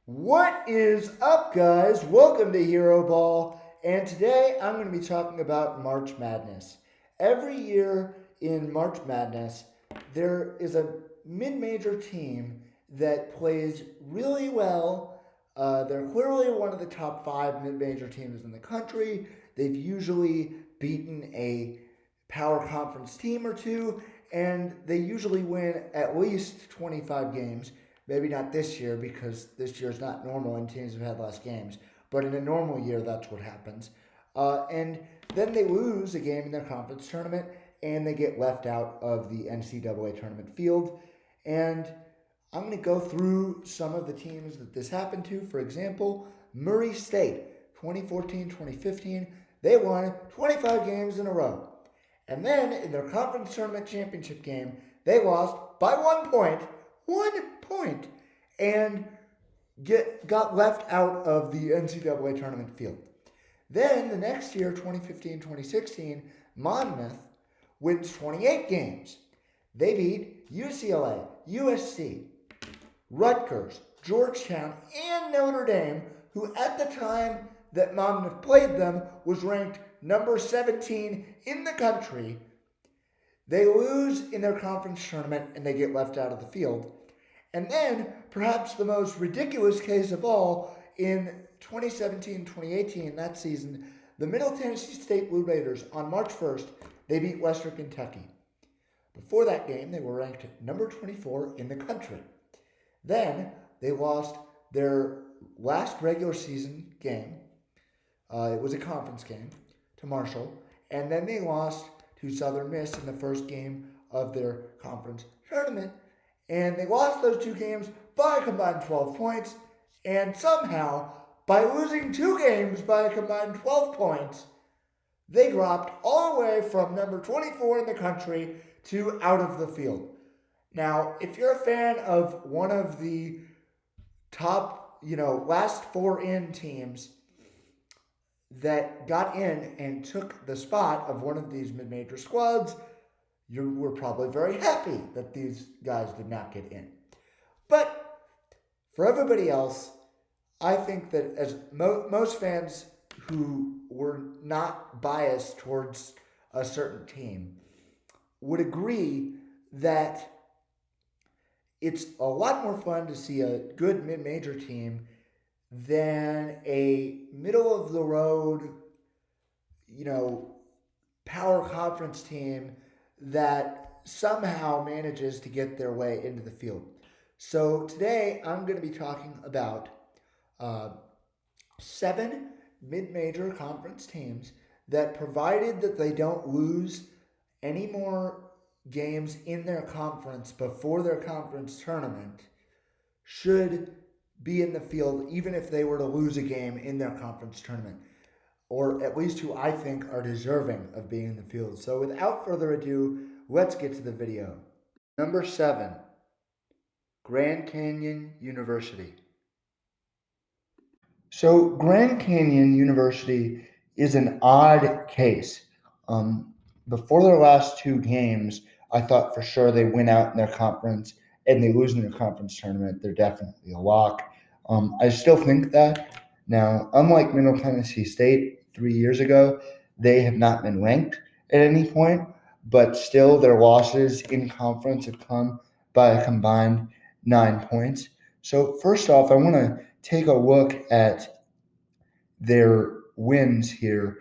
What is up, guys? Welcome to Hero Ball, and today I'm going to be talking about March Madness. Every year in March Madness, there is a mid-major team that plays really well. They're clearly one of the top five mid-major teams in the country. They've usually beaten a power conference team or two, and they usually win at least 25 games. Maybe not this year because this year is not normal and teams have had less games. But in a normal year, that's what happens. And then they lose a game in their conference tournament and they get left out of the NCAA tournament field. And I'm going to go through some of the teams that this happened to. For example, Murray State, 2014-2015, they won 25 games in a row. And then in their conference tournament championship game, they lost by 1 point, and got left out of the NCAA tournament field. Then the next year, 2015-2016, Monmouth wins 28 games. They beat UCLA, USC, Rutgers, Georgetown, and Notre Dame, who at the time that Monmouth played them was ranked number 17 in the country. They lose in their conference tournament and they get left out of the field. And then, perhaps the most ridiculous case of all, in 2017-2018, that season, the Middle Tennessee State Blue Raiders, on March 1st, they beat Western Kentucky. Before that game, they were ranked number 24 in the country. Then, they lost their last regular season game. It was a conference game to Marshall. And then they lost to Southern Miss in the first game of their conference tournament. And they lost those two games by a combined 12 points. And somehow, by losing two games by a combined 12 points, they dropped all the way from number 24 in the country to out of the field. Now, if you're a fan of one of the top, last four in teams that got in and took the spot of one of these mid-major squads, you were probably very happy that these guys did not get in. But for everybody else, I think that as most fans who were not biased towards a certain team would agree that it's a lot more fun to see a good mid-major team than a middle-of-the-road, power conference team that somehow manages to get their way into the field. So today I'm going to be talking about 7 mid-major conference teams that, provided that they don't lose any more games in their conference before their conference tournament, should be in the field even if they were to lose a game in their conference tournament, or at least who I think are deserving of being in the field. So without further ado, let's get to the video. Number 7, Grand Canyon University. So Grand Canyon University is an odd case. Before their last two games, I thought for sure they win out in their conference, and they lose in their conference tournament. They're definitely a lock. I still think that. Now, unlike Middle Tennessee State 3 years ago, they have not been ranked at any point, but still their losses in conference have come by a combined 9 points. So first off, I want to take a look at their wins here.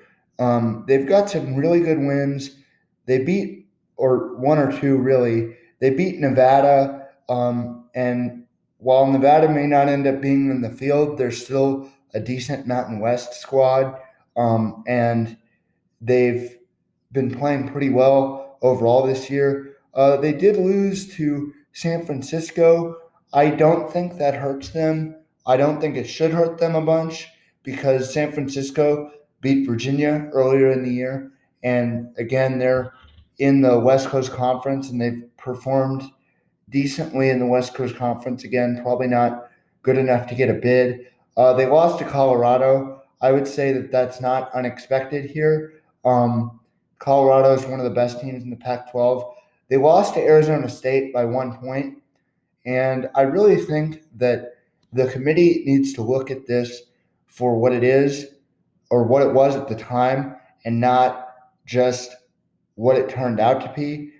They've got some really good wins. They beat, or one or two really, they beat Nevada, and while Nevada may not end up being in the field, they're still a decent Mountain West squad, and they've been playing pretty well overall this year. They did lose to San Francisco. I don't think that hurts them. I don't think it should hurt them a bunch because San Francisco beat Virginia earlier in the year. And again, they're in the West Coast Conference and they've performed decently in the West Coast Conference. Again, probably not good enough to get a bid. They lost to Colorado. I would say that that's not unexpected here. Colorado is one of the best teams in the Pac-12. They lost to Arizona State by 1 point. And I really think that the committee needs to look at this for what it is or what it was at the time and not just what it turned out to be.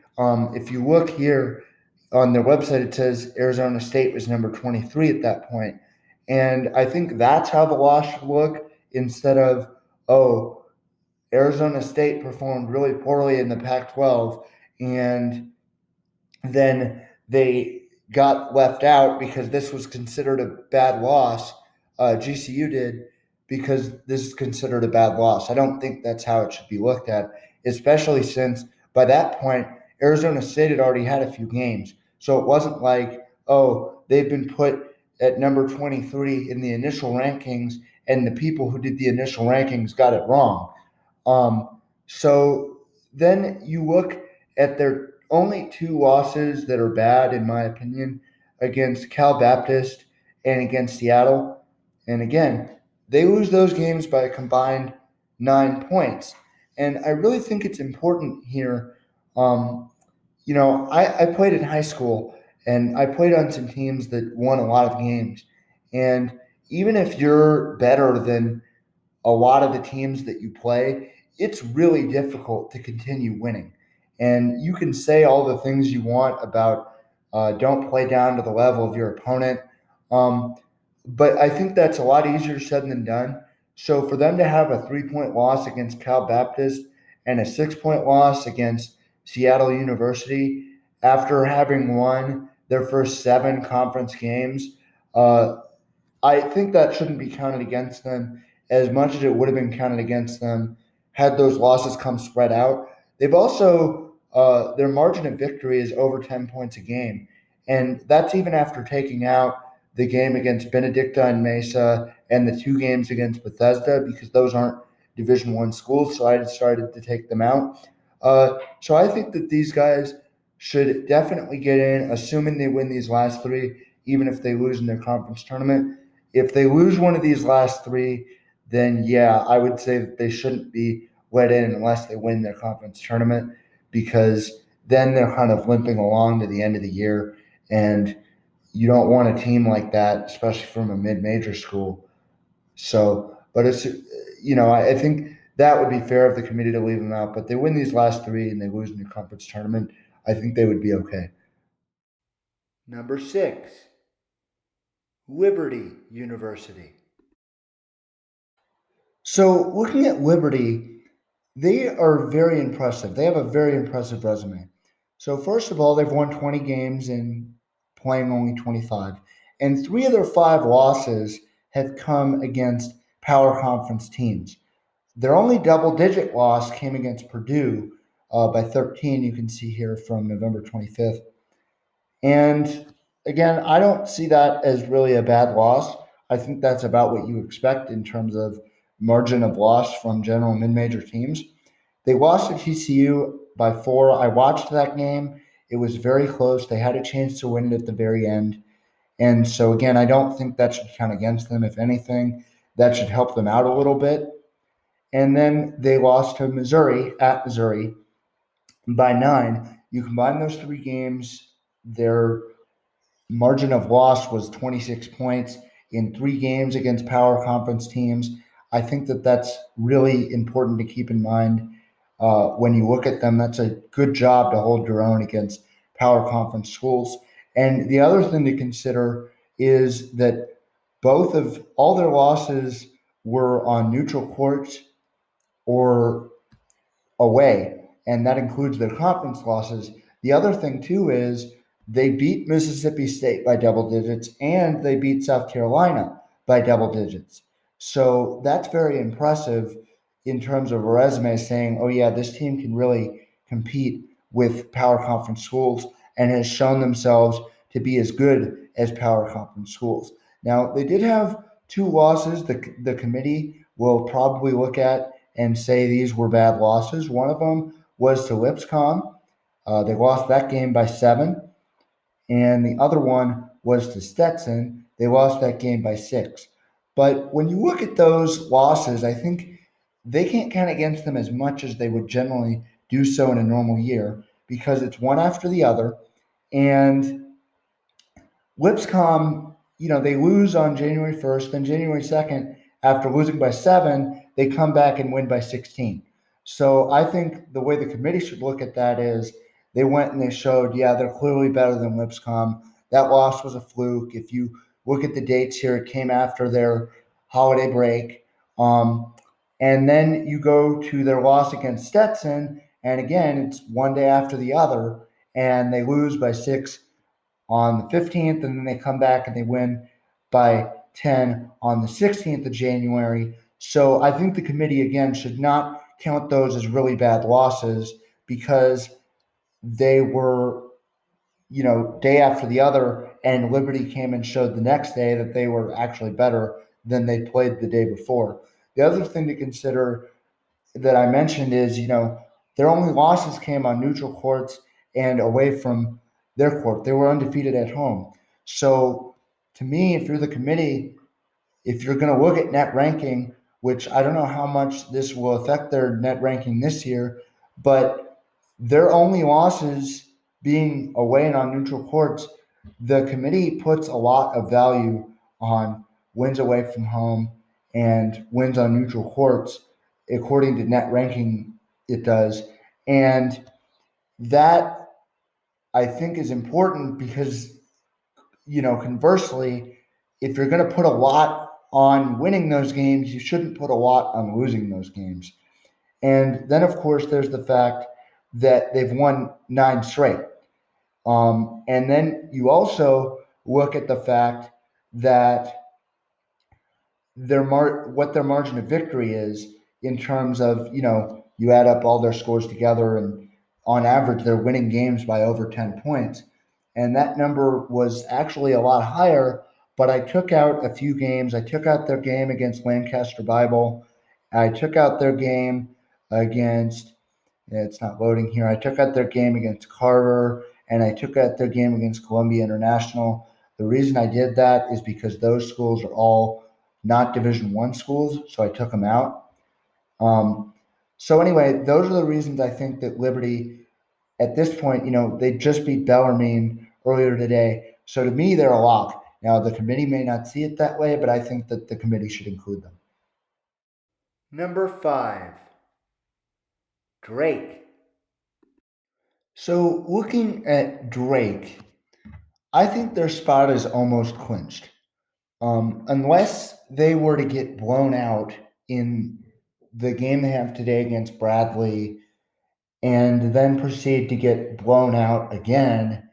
If you look here on their website, it says Arizona State was number 23 at that point. And I think that's how the loss should look instead of, oh, Arizona State performed really poorly in the Pac 12 and then they got left out because this was considered a bad loss. GCU did because this is considered a bad loss. I don't think that's how it should be looked at, especially since by that point, Arizona State had already had a few games. So it wasn't like, oh, they've been put at number 23 in the initial rankings, and the people who did the initial rankings got it wrong. So then you look at their only two losses that are bad, in my opinion, against Cal Baptist and against Seattle. And again, they lose those games by a combined 9 points. And I really think it's important here. I played in high school and I played on some teams that won a lot of games. And even if you're better than a lot of the teams that you play, it's really difficult to continue winning. And you can say all the things you want about don't play down to the level of your opponent. Um, but I think that's a lot easier said than done. So for them to have a 3 point loss against Cal Baptist and a 6 point loss against Seattle University after having won their first seven conference games, uh, I think that shouldn't be counted against them as much as it would have been counted against them had those losses come spread out. They've also their margin of victory is over 10 points a game, and that's even after taking out the game against Benedicta and Mesa and the two games against Bethesda because those aren't Division One schools. So I decided to take them out. So I think that these guys should definitely get in, assuming they win these last three, even if they lose in their conference tournament. If they lose one of these last three, then yeah, I would say that they shouldn't be let in unless they win their conference tournament because then they're kind of limping along to the end of the year. And you don't want a team like that, especially from a mid major school. So, but I think that would be fair of the committee to leave them out. But they win these last three and they lose in the conference tournament, I think they would be okay. Number six, Liberty University. So, looking at Liberty, they are very impressive. They have a very impressive resume. So, first of all, they've won 20 games and playing only 25. And three of their five losses have come against power conference teams. Their only double digit loss came against Purdue by 13, you can see here from November 25th. And again, I don't see that as really a bad loss. I think that's about what you expect in terms of margin of loss from general mid-major teams. They lost to TCU by 4. I watched that game. It was very close. They had a chance to win it at the very end. And so again, I don't think that should count against them. If anything, that should help them out a little bit. And then they lost to Missouri at Missouri by 9. You combine those three games, their margin of loss was 26 points in three games against power conference teams. I think that that's really important to keep in mind when you look at them. That's a good job to hold your own against power conference schools. And the other thing to consider is that both of all their losses were on neutral courts or away, and that includes their conference losses. The other thing too is they beat Mississippi State by double digits and they beat South Carolina by double digits. So that's very impressive in terms of a resume saying, oh yeah, this team can really compete with power conference schools and has shown themselves to be as good as power conference schools. Now, they did have two losses the committee will probably look at and say these were bad losses. One of them was to Lipscomb. They lost that game by 7. And the other one was to Stetson. They lost that game by 6. But when you look at those losses, I think they can't count against them as much as they would generally do so in a normal year because it's one after the other. And Lipscomb they lose on January 1st, then January 2nd, after losing by 7, they come back and win by 16. So I think the way the committee should look at that is they went and they showed, yeah, they're clearly better than Lipscomb. That loss was a fluke. If you look at the dates here, it came after their holiday break. And then you go to their loss against Stetson, and again, it's one day after the other, and they lose by 6 on the 15th, and then they come back and they win by 10 on the 16th of January. So I think the committee, again, should not count those as really bad losses because they were, day after the other, and Liberty came and showed the next day that they were actually better than they played the day before. The other thing to consider that I mentioned is, their only losses came on neutral courts and away from their court. They were undefeated at home. So to me, if you're the committee, if you're going to look at net ranking, which I don't know how much this will affect their net ranking this year, but their only losses being away and on neutral courts, the committee puts a lot of value on wins away from home and wins on neutral courts, according to net ranking, it does. And that I think is important because, conversely, if you're going to put a lot on winning those games, you shouldn't put a lot on losing those games. And then, of course, there's the fact that they've won 9 straight. And then you also look at the fact that what their margin of victory is in terms of, you add up all their scores together, and on average, they're winning games by over 10 points. And that number was actually a lot higher, but I took out a few games. I took out their game against Lancaster Bible. I took out their game against, it's not loading here. I took out their game against Carter, and I took out their game against Columbia International. The reason I did that is because those schools are all not Division I schools, so I took them out. So anyway, those are the reasons I think that Liberty, at this point, they just beat Bellarmine earlier today. So to me, they're a lock. Now, the committee may not see it that way, but I think that the committee should include them. Number 5, Drake. So looking at Drake, I think their spot is almost clinched. Unless they were to get blown out in the game they have today against Bradley and then proceed to get blown out again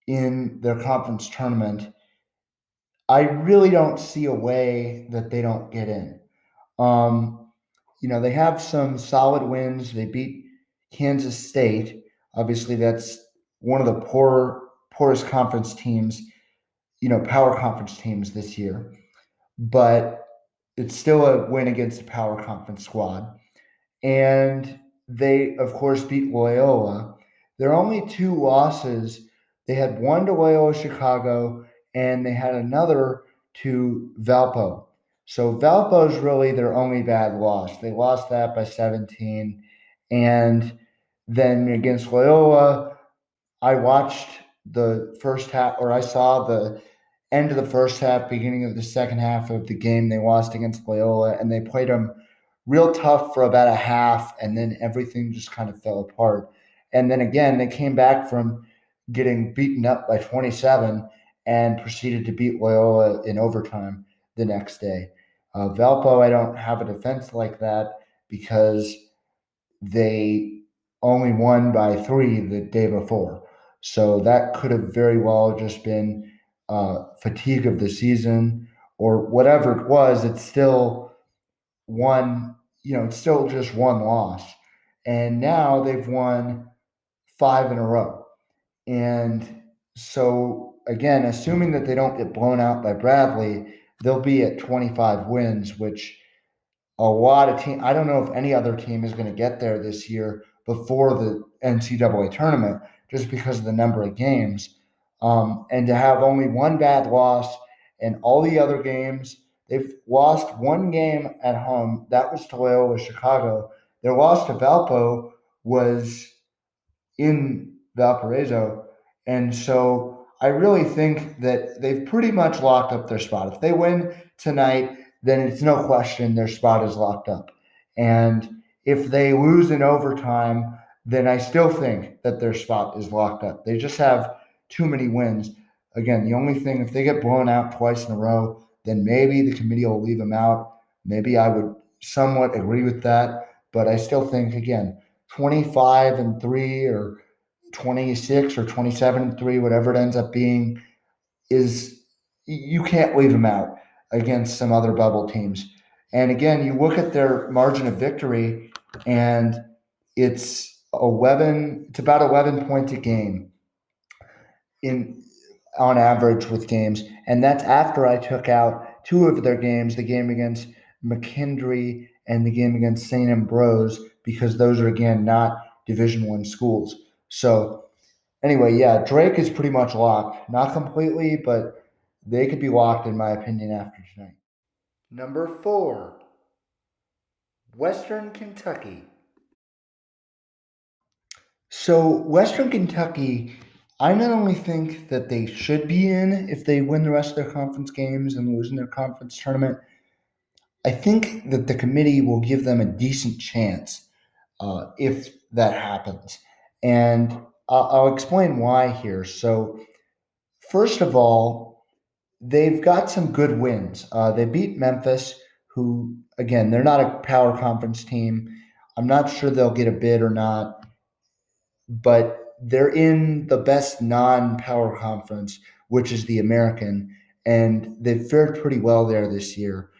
in their conference tournament, I really don't see a way that they don't get in. They have some solid wins. They beat Kansas State. Obviously, that's one of the poorest conference teams, power conference teams this year. But it's still a win against a power conference squad. And they, of course, beat Loyola. Their only 2 losses, they had one to Loyola Chicago, and they had another to Valpo. So Valpo is really their only bad loss. They lost that by 17. And then against Loyola, I watched the first half, or I saw the end of the first half, beginning of the second half of the game they lost against Loyola, and they played them real tough for about a half, and then everything just kind of fell apart. And then again, they came back from getting beaten up by 27 and proceeded to beat Loyola in overtime the next day. Valpo, I don't have a defense like that because they only won by 3 the day before. So that could have very well just been fatigue of the season or whatever it was. It's still one, it's still just one loss. And now they've won 5 in a row. And so, again, assuming that they don't get blown out by Bradley, they'll be at 25 wins, which a lot of team. I don't know if any other team is going to get there this year before the NCAA tournament, just because of the number of games. And to have only one bad loss and all the other games, they've lost one game at home. That was to Loyola Chicago. Their loss to Valpo was in Valparaiso. And so I really think that they've pretty much locked up their spot. If they win tonight, then it's no question their spot is locked up. And if they lose in overtime, then I still think that their spot is locked up. They just have too many wins. Again, the only thing, if they get blown out twice in a row, then maybe the committee will leave them out. Maybe I would somewhat agree with that, but I still think, again, 25-3 or 26 or 27-3, whatever it ends up being, is you can't leave them out against some other bubble teams. And again, you look at their margin of victory, and it's 11. It's about 11 points a game in on average with games, and that's after I took out two of their games, the game against McKendree and the game against St. Ambrose, because those are again not Division One schools. So anyway, yeah, Drake is pretty much locked. Not completely, but they could be locked, in my opinion, after tonight. Number 4, Western Kentucky. So, Western Kentucky, I not only think that they should be in if they win the rest of their conference games and lose in their conference tournament, I think that the committee will give them a decent chance if that happens. And I'll explain why here. So, first of all, they've got some good wins. They beat Memphis, who, again, they're not a power conference team. I'm not sure they'll get a bid or not, but they're in the best non power conference, which is the American, and they've fared pretty well there this year.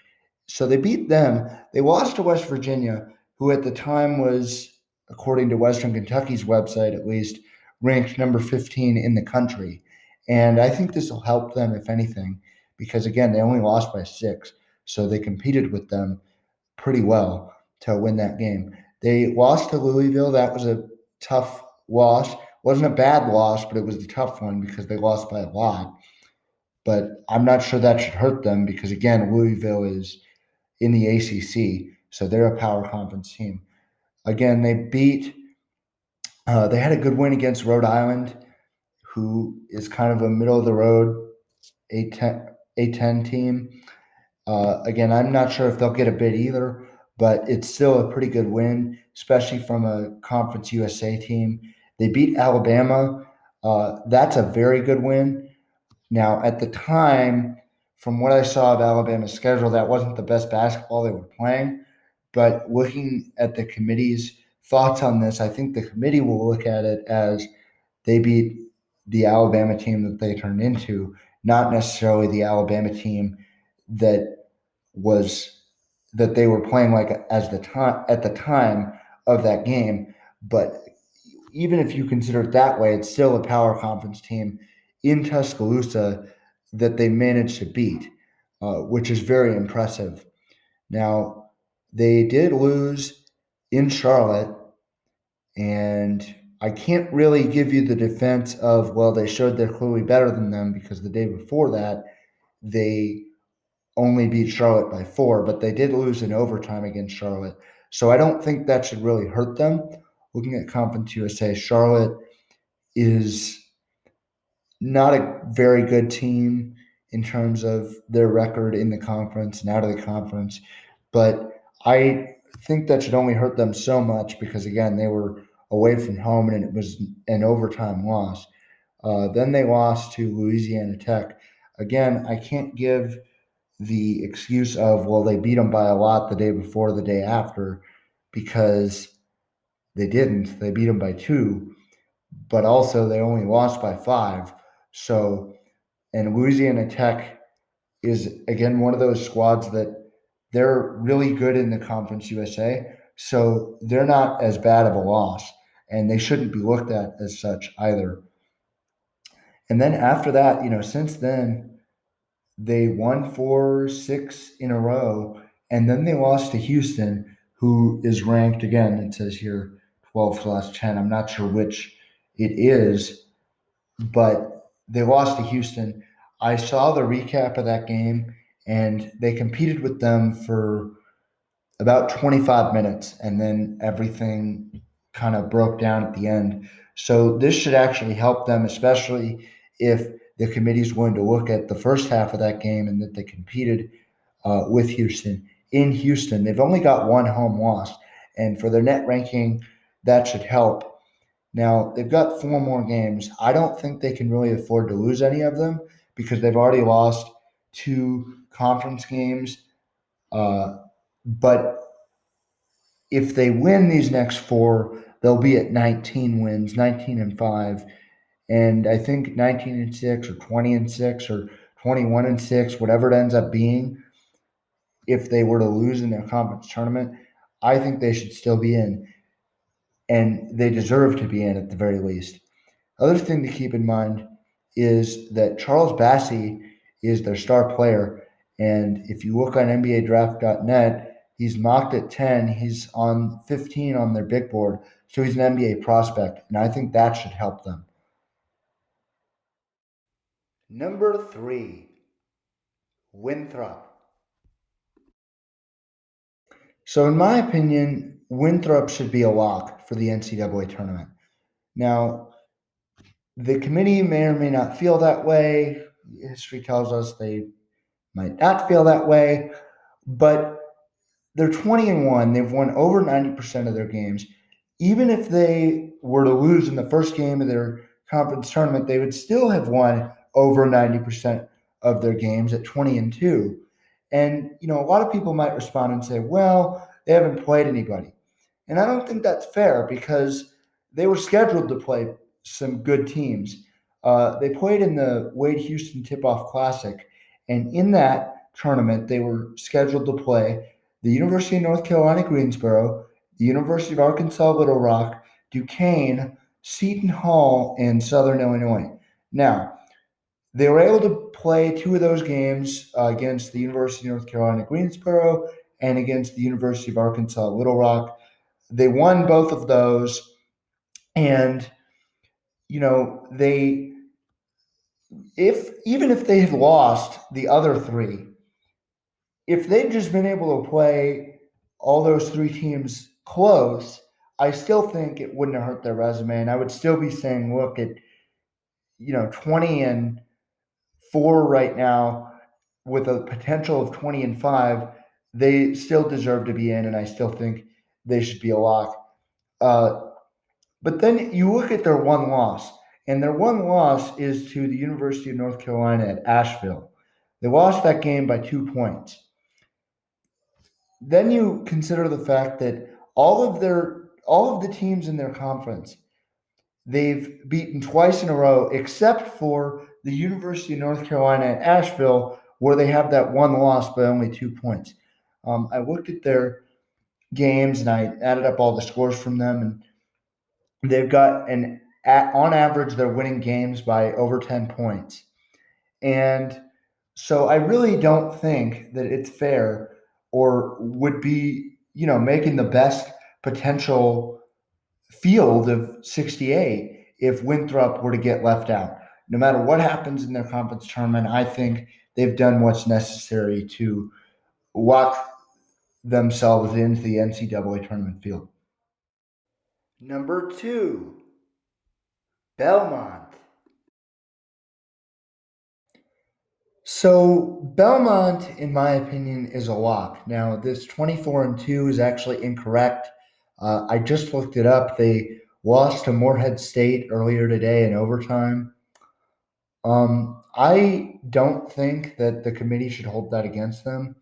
So they beat them. They lost to West Virginia, who at the time was, according to Western Kentucky's website at least, ranked number 15 in the country. And I think this will help them, if anything, because again, they only lost by 6. So they competed with them pretty well to win that game. They lost to Louisville. That was a tough loss. Wasn't a bad loss, but it was a tough one because they lost by a lot. But I'm not sure that should hurt them because, again, Louisville is in the ACC, so they're a power conference team. Again, they had a good win against Rhode Island, who is kind of a middle of the road A10 team. Again, I'm not sure if they'll get a bid either, but it's still a pretty good win, especially from a Conference USA team. They beat Alabama. That's a very good win. Now, at the time, from what I saw of Alabama's schedule, that wasn't the best basketball they were playing. But looking at the committee's thoughts on this, I think the committee will look at it as they beat the Alabama team that they turned into, not necessarily the Alabama team that was that they were playing like as the time at the time of that game. But even if you consider it that way, it's still a power conference team in Tuscaloosa that they managed to beat, which is very impressive. Now, they did lose in Charlotte, and I can't really give you the defense of, well, they showed they're clearly better than them because the day before that, they only beat Charlotte by 4, but they did lose in overtime against Charlotte. So I don't think that should really hurt them. Looking at Conference USA, Charlotte is not a very good team in terms of their record in the conference and out of the conference, but I think that should only hurt them so much because, again, they were away from home and it was an overtime loss. Then they lost to Louisiana Tech. Again, I can't give the excuse of, well, they beat them by a lot the day before, the day after, because they didn't. They beat them by 2, but also they only lost by 5. So, and Louisiana Tech is, again, one of those squads that they're really good in the Conference USA. So they're not as bad of a loss, and they shouldn't be looked at as such either. And then after that, since then, they won 4, 6 in a row, and then they lost to Houston, who is ranked, again, it says here 12/10. I'm not sure which it is, but they lost to Houston. I saw the recap of that game, and they competed with them for about 25 minutes, and then everything kind of broke down at the end. So this should actually help them, especially if the committee's going to look at the first half of that game and that they competed with Houston in Houston. They've only got one home loss, and for their net ranking, that should help. Now, they've got four more games. I don't think they can really afford to lose any of them because they've already lost two conference games. But if they win these next four, they'll be at 19 wins, 19-5. And I think 19-6 or 20-6 or 21-6, whatever it ends up being, if they were to lose in their conference tournament, I think they should still be in. And they deserve to be in at the very least. Other thing to keep in mind is that Charles Bassey is their star player. And if you look on NBADraft.net, he's mocked at 10. He's on 15 on their big board. So he's an NBA prospect. And I think that should help them. Number 3, Winthrop. So in my opinion, Winthrop should be a lock for the NCAA tournament. Now, the committee may or may not feel that way. History tells us they might not feel that way, but they're 20-1. They've won over 90% of their games. Even if they were to lose in the first game of their conference tournament, they would still have won over 90% of their games at 20-2. And, a lot of people might respond and say, well, they haven't played anybody. And I don't think that's fair because they were scheduled to play some good teams. They played in the Wade Houston Tip-Off Classic, and in that tournament, they were scheduled to play the University of North Carolina, Greensboro, the University of Arkansas, Little Rock, Duquesne, Seton Hall, and Southern Illinois. Now, they were able to play two of those games against the University of North Carolina, Greensboro, and against the University of Arkansas, Little Rock. They won both of those, and they even if they had lost the other three, if they'd just been able to play all those three teams close, I still think it wouldn't have hurt their resume, and I would still be saying, look, at 20-4 right now, with a potential of 20-5, they still deserve to be in, and I still think they should be a lock. But then you look at their one loss, and their one loss is to the University of North Carolina at Asheville. They lost that game by 2 points. Then you consider the fact that all of the teams in their conference, they've beaten twice in a row, except for the University of North Carolina at Asheville, where they have that one loss by only 2 points. I looked at their games and I added up all the scores from them, and they've got on average they're winning games by over 10 points. And so I really don't think that it's fair or would be, making the best potential field of 68 if Winthrop were to get left out. No matter what happens in their conference tournament, I think they've done what's necessary to lock themselves into the NCAA tournament field. Number 2, Belmont. So Belmont, in my opinion, is a lock. Now, this 24-2 is actually incorrect. I just looked it up. They lost to Morehead State earlier today in overtime. I don't think that the committee should hold that against them.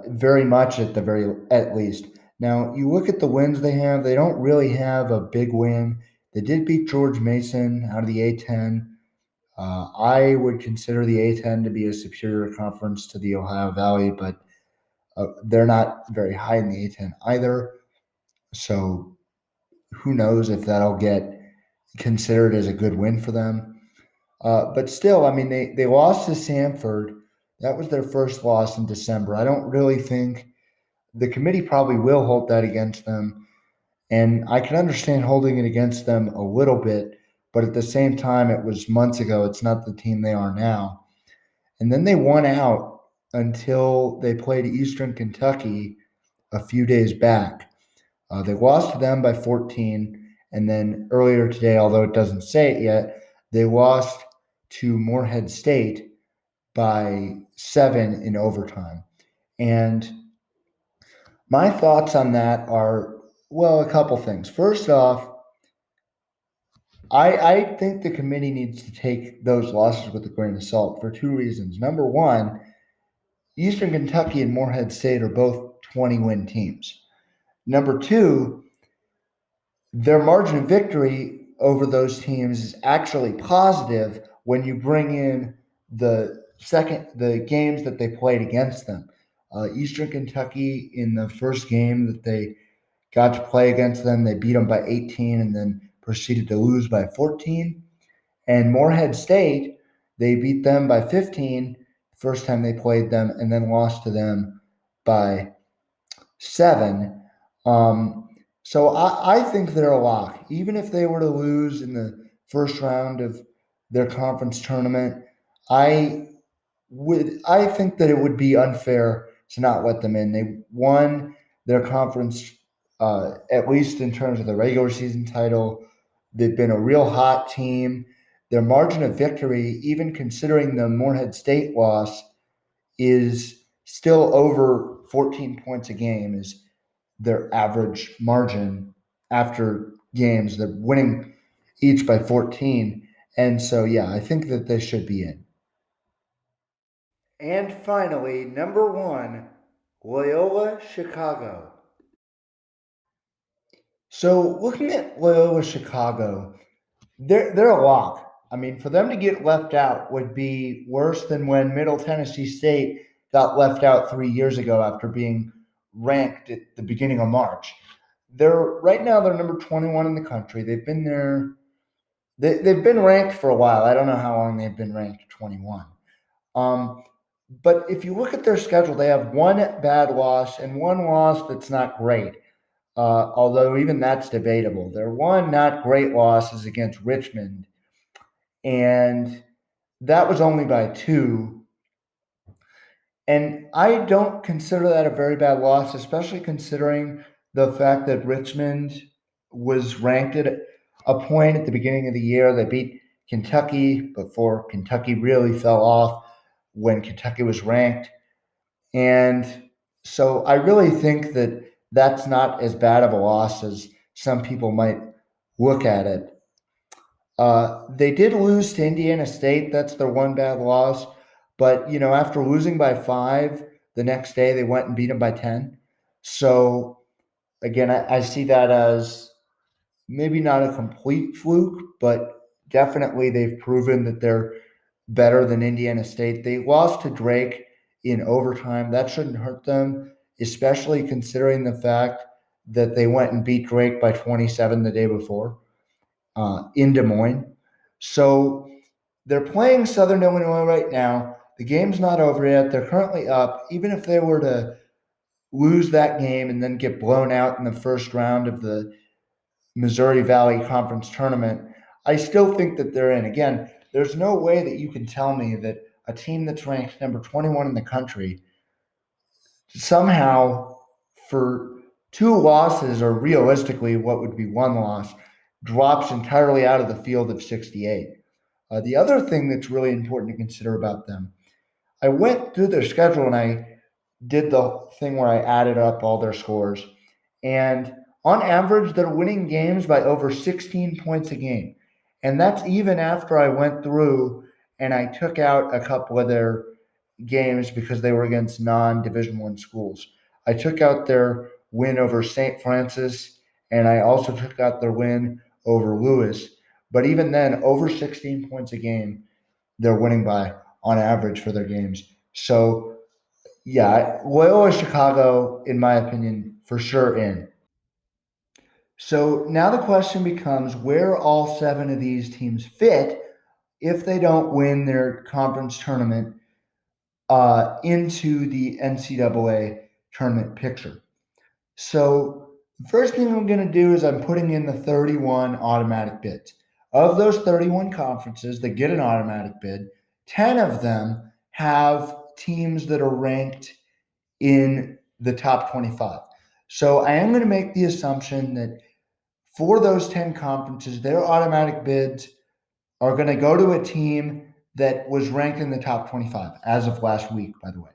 Very much at least. Now, you look at the wins they have, they don't really have a big win. They did beat George Mason out of the A10. I would consider the A10 to be a superior conference to the Ohio Valley, but they're not very high in the A10 either. So who knows if that'll get considered as a good win for them. But still, I mean, they lost to Samford. That was their first loss in December. I don't really think the committee probably will hold that against them. And I can understand holding it against them a little bit, but at the same time, it was months ago. It's not the team they are now. And then they won out until they played Eastern Kentucky a few days back. They lost to them by 14. And then earlier today, although it doesn't say it yet, they lost to Morehead State by 7 in overtime. And my thoughts on that are, well, a couple things. First off, I think the committee needs to take those losses with a grain of salt for two reasons. Number one, Eastern Kentucky and Morehead State are both 20-win teams. Number two, their margin of victory over those teams is actually positive when you bring in the games that they played against them. Eastern Kentucky, in the first game that they got to play against them, they beat them by 18 and then proceeded to lose by 14. And Morehead State, they beat them by 15 the first time they played them and then lost to them by 7. So I think they're a lock. Even if they were to lose in the first round of their conference tournament, I I think that it would be unfair to not let them in. They won their conference, at least in terms of the regular season title. They've been a real hot team. Their margin of victory, even considering the Morehead State loss, is still over 14 points a game, is their average margin after games. They're winning each by 14. And so, yeah, I think that they should be in. And finally, number 1, Loyola Chicago. So, looking at Loyola Chicago, they're a lock. I mean, for them to get left out would be worse than when Middle Tennessee State got left out 3 years ago after being ranked at the beginning of March. They're number 21 in the country. They've been there. They've been ranked for a while. I don't know how long they've been ranked 21. Um, but if you look at their schedule, they have one bad loss and one loss that's not great. Although even that's debatable. Their one not great loss is against Richmond, and that was only by 2. And I don't consider that a very bad loss, especially considering the fact that Richmond was ranked at a point at the beginning of the year. They beat Kentucky before Kentucky really fell off when Kentucky was ranked. And so I really think that that's not as bad of a loss as some people might look at it. They did lose to Indiana State. That's their one bad loss. But, after losing by 5, the next day they went and beat them by 10. So, again, I see that as maybe not a complete fluke, but definitely they've proven that they're better than Indiana State. They lost to Drake in overtime. That shouldn't hurt them, especially considering the fact that they went and beat Drake by 27 the day before in Des Moines. So they're playing Southern Illinois right now. The game's not over yet. They're currently up. Even if they were to lose that game and then get blown out in the first round of the Missouri Valley Conference tournament, I still think that they're in. Again, there's no way that you can tell me that a team that's ranked number 21 in the country somehow, for 2 losses, or realistically what would be 1 loss, drops entirely out of the field of 68. The other thing that's really important to consider about them, I went through their schedule and I did the thing where I added up all their scores. And on average, they're winning games by over 16 points a game. And that's even after I went through and I took out a couple of their games because they were against non-Division I schools. I took out their win over St. Francis, and I also took out their win over Lewis. But even then, over 16 points a game, they're winning by on average for their games. So, yeah, Loyola Chicago, in my opinion, for sure in. So now the question becomes where all 7 of these teams fit if they don't win their conference tournament into the NCAA tournament picture. So the first thing I'm going to do is I'm putting in the 31 automatic bids. Of those 31 conferences that get an automatic bid, 10 of them have teams that are ranked in the top 25. So I am going to make the assumption that for those 10 conferences, their automatic bids are going to go to a team that was ranked in the top 25 as of last week, by the way.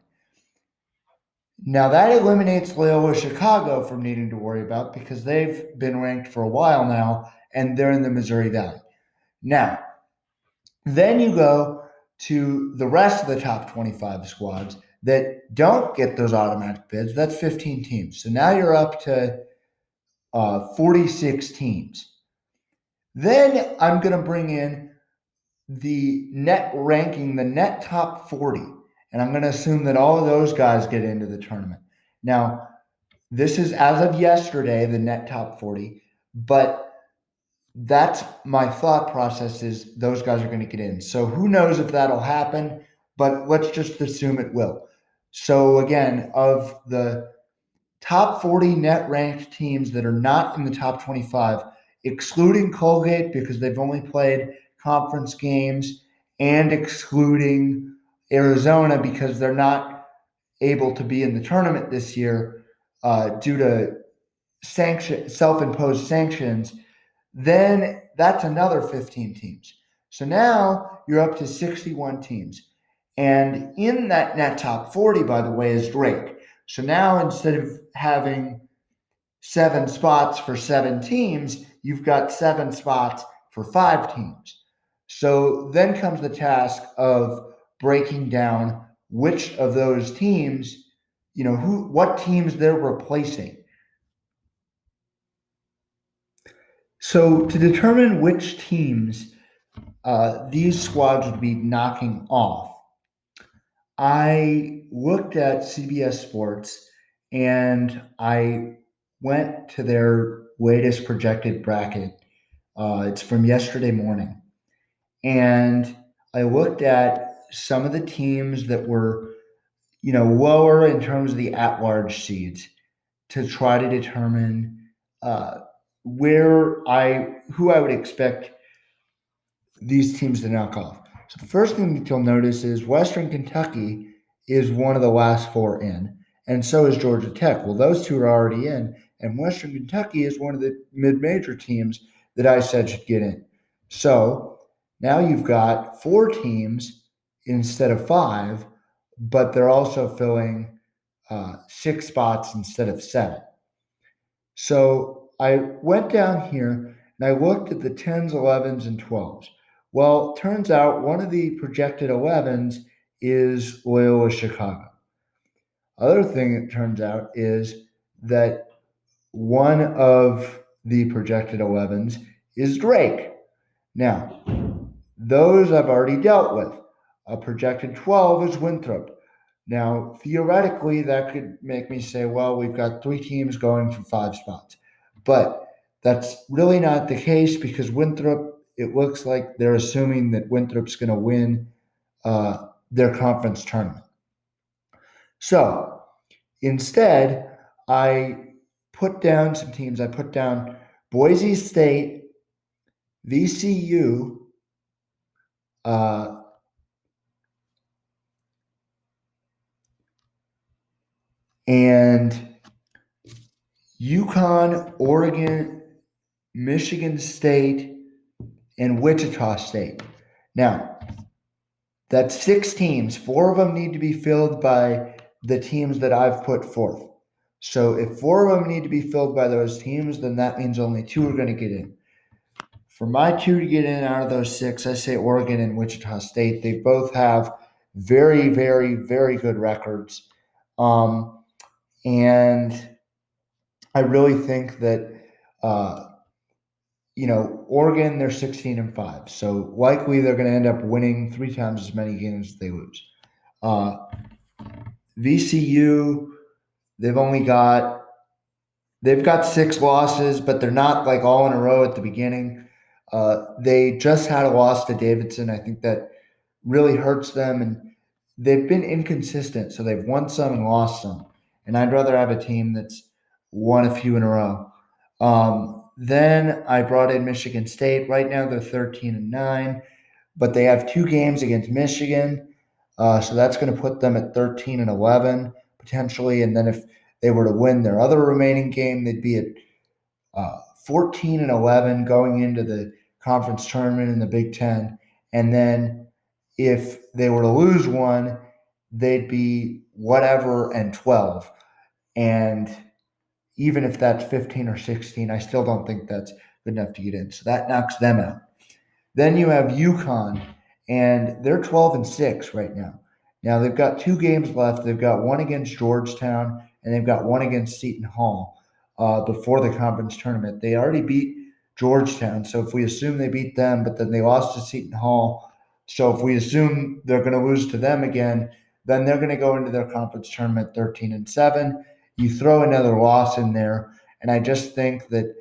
Now that eliminates Loyola Chicago from needing to worry about because they've been ranked for a while now and they're in the Missouri Valley. Now, then you go to the rest of the top 25 squads that don't get those automatic bids. That's 15 teams. So now you're up to 46 teams. Then I'm going to bring in the net ranking, the net top 40. And I'm going to assume that all of those guys get into the tournament. Now, this is as of yesterday, the net top 40, but that's my thought process is those guys are going to get in. So who knows if that'll happen, but let's just assume it will. So again, of the top 40 net ranked teams that are not in the top 25, excluding Colgate because they've only played conference games, and excluding Arizona because they're not able to be in the tournament this year due to self-imposed sanctions, then that's another 15 teams. So now you're up to 61 teams. And in that net top 40, by the way, is Drake. So now instead of having 7 spots for 7 teams, you've got 7 spots for 5 teams. So then comes the task of breaking down which of those teams, what teams they're replacing. So to determine which teams these squads would be knocking off, I looked at CBS Sports and I went to their latest projected bracket. It's from yesterday morning. And I looked at some of the teams that were, lower in terms of the at-large seeds to try to determine who I would expect these teams to knock off. So the first thing that you'll notice is Western Kentucky is one of the last 4 in, and so is Georgia Tech. Well, those two are already in, and Western Kentucky is one of the mid-major teams that I said should get in. So now you've got 4 teams instead of 5, but they're also filling 6 spots instead of 7. So I went down here and I looked at the 10s, 11s, and 12s. Well, turns out one of the projected 11s is Loyola Chicago. Other thing it turns out is that one of the projected 11s is Drake. Now, those I've already dealt with. A projected 12 is Winthrop. Now, theoretically, that could make me say, well, we've got 3 teams going for 5 spots. But that's really not the case because Winthrop, it looks like they're assuming that Winthrop's going to win their conference tournament. So instead, I put down some teams. I put down Boise State, VCU, and UConn, Oregon, Michigan State, and Wichita State. Now, that's 6 teams. 4 of them need to be filled by the teams that I've put forth. So if 4 of them need to be filled by those teams, then that means only 2 are going to get in. For my 2 to get in out of those 6, I say Oregon and Wichita State. They both have very, very, very good records. And I really think that, Oregon, they're 16-5. So likely they're going to end up winning 3 times as many games as they lose. VCU, they've got 6 losses, but they're not like all in a row at the beginning. They just had a loss to Davidson. I think that really hurts them, and they've been inconsistent. So they've won some and lost some. And I'd rather have a team that's won a few in a row. Then I brought in Michigan State. Right now they're 13-9, but they have 2 games against Michigan. So that's going to put them at 13-11 potentially. And then if they were to win their other remaining game, they'd be at 14-11 going into the conference tournament in the Big Ten. And then if they were to lose one, they'd be whatever and 12. And even if that's 15 or 16, I still don't think that's good enough to get in. So that knocks them out. Then you have UConn, and they're 12-6 right now. Now they've got 2 games left. They've got one against Georgetown, and they've got one against Seton Hall before the conference tournament. They already beat Georgetown, so if we assume they beat them, but then they lost to Seton Hall, so if we assume they're going to lose to them again, then they're going to go into their conference tournament 13-7. You throw another loss in there, and I just think that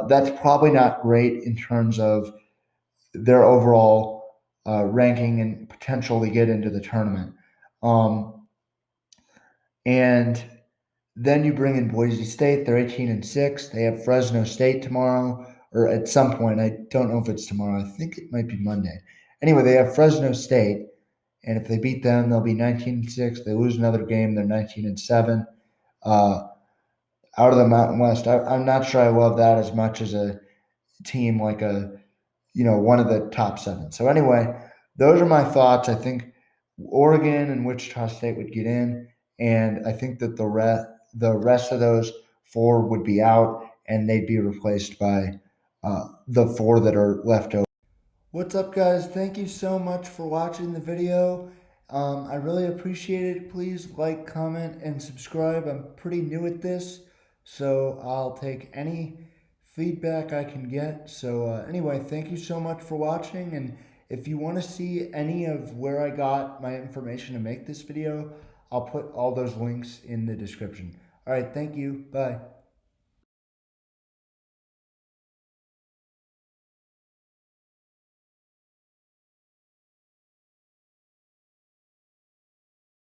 that's probably not great in terms of their overall ranking and potentially get into the tournament. Um, and then you bring in Boise State. They're 18-6. They have Fresno State tomorrow, or at some point. I don't know if it's tomorrow. I think it might be Monday. Anyway, they have Fresno State, and if they beat them, they'll be 19-6. They lose another game, they're 19-7. Out of the Mountain West, I'm not sure I love that as much as a team like one of the top 7. So anyway, those are my thoughts. I think Oregon and Wichita State would get in, and I think that the rest of those 4 would be out, and they'd be replaced by the 4 that are left over. What's up, guys? Thank you so much for watching the video. I really appreciate it. Please like, comment, and subscribe. I'm pretty new at this, so I'll take any feedback I can get. So anyway, thank you so much for watching, and if you want to see any of where I got my information to make this video, I'll put all those links in the description. All right, thank you. Bye.